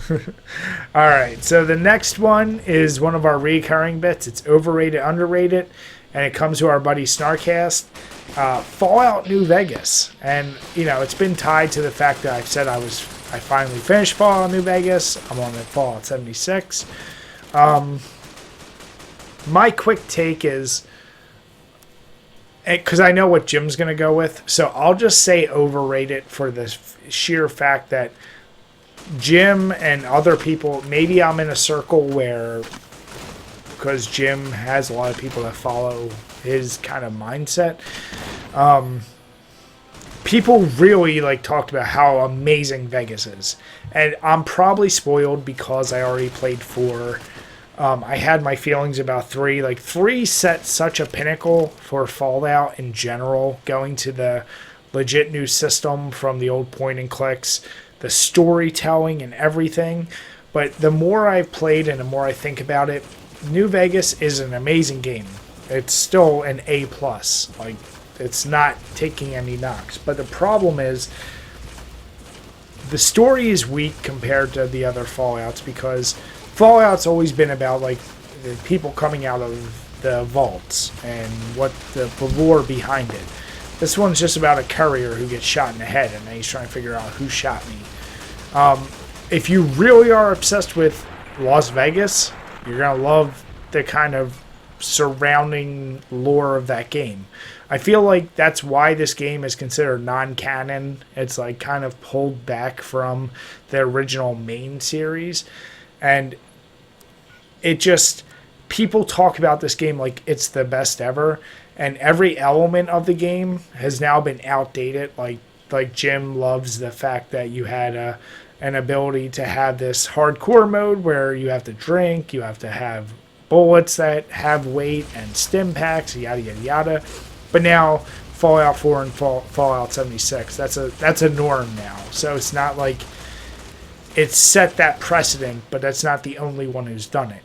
All right, so the next one is one of our recurring bits. It's overrated, underrated, and it comes to our buddy Snarkcast. Fallout New Vegas, and it's been tied to the fact that I finally finished Fallout New Vegas. I'm on the Fallout 76. My quick take is, because I know what Jim's going to go with, so I'll just say overrated for the sheer fact that Jim and other people, maybe I'm in a circle where, because Jim has a lot of people that follow his kind of mindset, people really talked about how amazing Vegas is. And I'm probably spoiled because I already played 4. I had my feelings about 3. 3 set such a pinnacle for Fallout in general, going to the legit new system from the old point and clicks, the storytelling and everything. But the more I've played and the more I think about it, New Vegas is an amazing game. It's still an A+. It's not taking any knocks. But the problem is the story is weak compared to the other Fallouts, because Fallout's always been about the people coming out of the vaults and what the lore behind it. This one's just about a courier who gets shot in the head, and then he's trying to figure out who shot me. If you really are obsessed with Las Vegas, you're going to love the kind of surrounding lore of that game. I feel like that's why this game is considered non-canon. It's kind of pulled back from the original main series. And it just, people talk about this game like it's the best ever. And every element of the game has now been outdated. Like Jim loves the fact that you had an ability to have this hardcore mode where you have to drink, you have to have bullets that have weight and stim packs, yada yada yada. But now Fallout 4 and Fallout 76, that's a norm now. So it's not like it's set that precedent, but that's not the only one who's done it.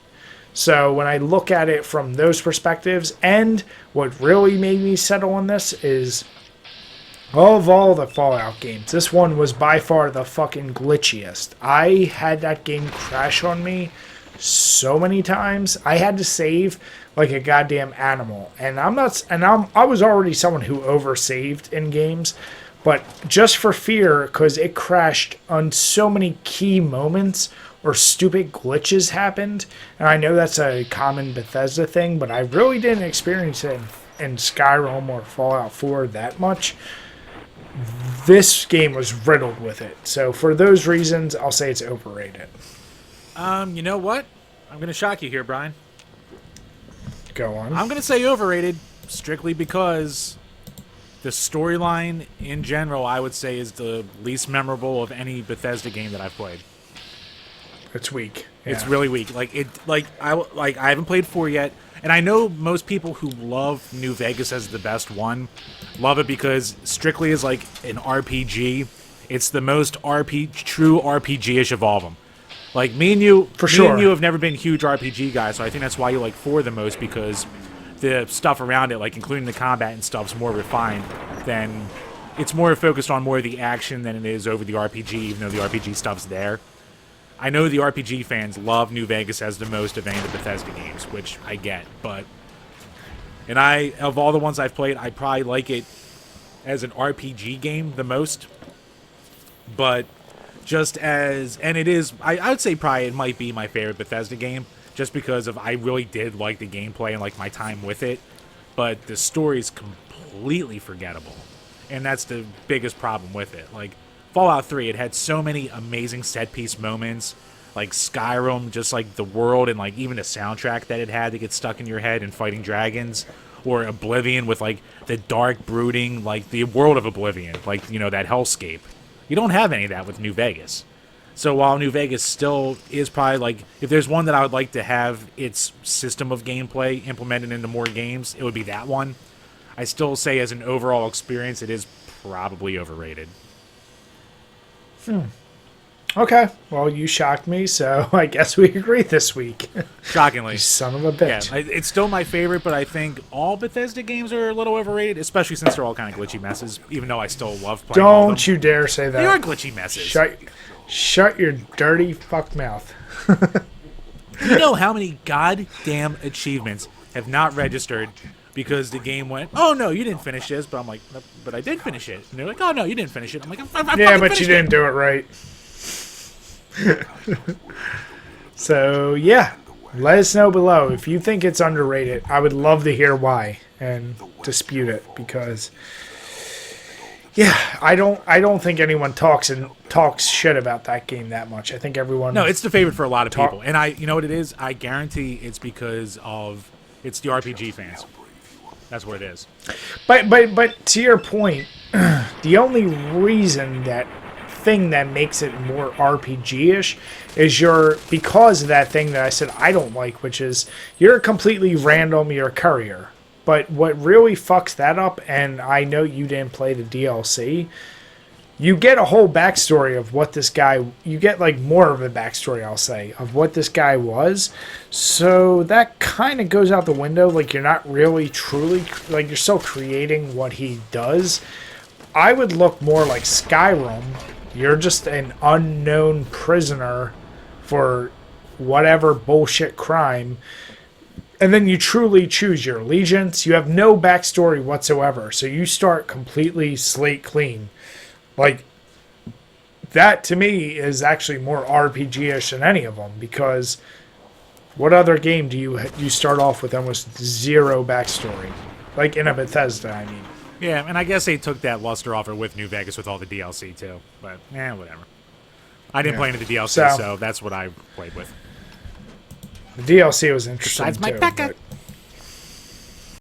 So when I look at it from those perspectives, and what really made me settle on this is, of all the Fallout games, this one was by far the fucking glitchiest. I had that game crash on me so many times. I had to save like a goddamn animal. And I was already someone who oversaved in games, but just for fear, because it crashed on so many key moments or stupid glitches happened. And I know that's a common Bethesda thing, but I really didn't experience it in Skyrim or Fallout 4 that much. This game was riddled with it. So for those reasons, I'll say it's overrated. You know what? I'm going to shock you here, Brian. Go on. I'm going to say overrated strictly because the storyline in general, I would say, is the least memorable of any Bethesda game that I've played. It's weak. Yeah. It's really weak. I haven't played 4 yet, and I know most people who love New Vegas as the best one love it because strictly as like an RPG, it's the most true RPG-ish of all of them. Like me and you have never been huge RPG guys, so I think that's why you like 4 the most, because the stuff around it, like including the combat and stuff, is more refined. Than it's more focused on more of the action than it is over the RPG, even though the RPG stuff's there. I know the RPG fans love New Vegas as the most of any of the Bethesda games, which I get, but of all the ones I've played, I probably like it as an RPG game the most. But I would say probably it might be my favorite Bethesda game, just because I really did like the gameplay and like my time with it, but the story is completely forgettable, and that's the biggest problem with it. Like Fallout 3, it had so many amazing set piece moments, like Skyrim, just like the world and like even the soundtrack that it had to get stuck in your head and fighting dragons, or Oblivion with like the dark brooding, like the world of Oblivion, like that hellscape. You don't have any of that with New Vegas. So while New Vegas still is probably like, if there's one that I would like to have its system of gameplay implemented into more games, it would be that one. I still say as an overall experience, it is probably overrated. All Okay, well, you shocked me, so I guess we agree this week. Shockingly. Son of a Yeah, bitch. it's still my favorite, but I think all Bethesda games are a little overrated, especially since they're all kind of glitchy messes, even though I still love playing all of them. Don't you dare say that. They are glitchy messes. Shut your dirty fuck mouth. Do you know how many goddamn achievements have not registered because the game went, oh no, you didn't finish this, but I'm like, "No, but I did finish it." And they're like, oh no, you didn't finish it. I'm like, I Yeah, but you didn't do it right. So, yeah. Let us know below if you think it's underrated. I would love to hear why and dispute it because yeah, I don't think anyone talks shit about that game that much. I think everyone No, it's the favorite for a lot of people. And you know what it is? I guarantee it's because of it's the RPG fans. That's what it is. But to your point, the only reason that makes it more RPG-ish is because of that thing that I said I don't like, which is you're completely random, you're a courier. But what really fucks that up, and I know you didn't play the DLC, you get a whole backstory of what this guy, you get like more of a backstory, I'll say, of what this guy was. So that kind of goes out the window. Like you're not really truly, like you're still creating what he does. I would look more like Skyrim. You're just an unknown prisoner for whatever bullshit crime. And then you truly choose your allegiance. You have no backstory whatsoever. So you start completely slate clean. Like, that to me is actually more RPG-ish than any of them. Because what other game do you start off with almost zero backstory? Like in a Bethesda, I mean. Yeah, and I guess they took that luster off it with New Vegas with all the DLC too. But, whatever. I didn't play any of the DLC, so that's what I played with. The DLC was interesting Besides my too. Becca. But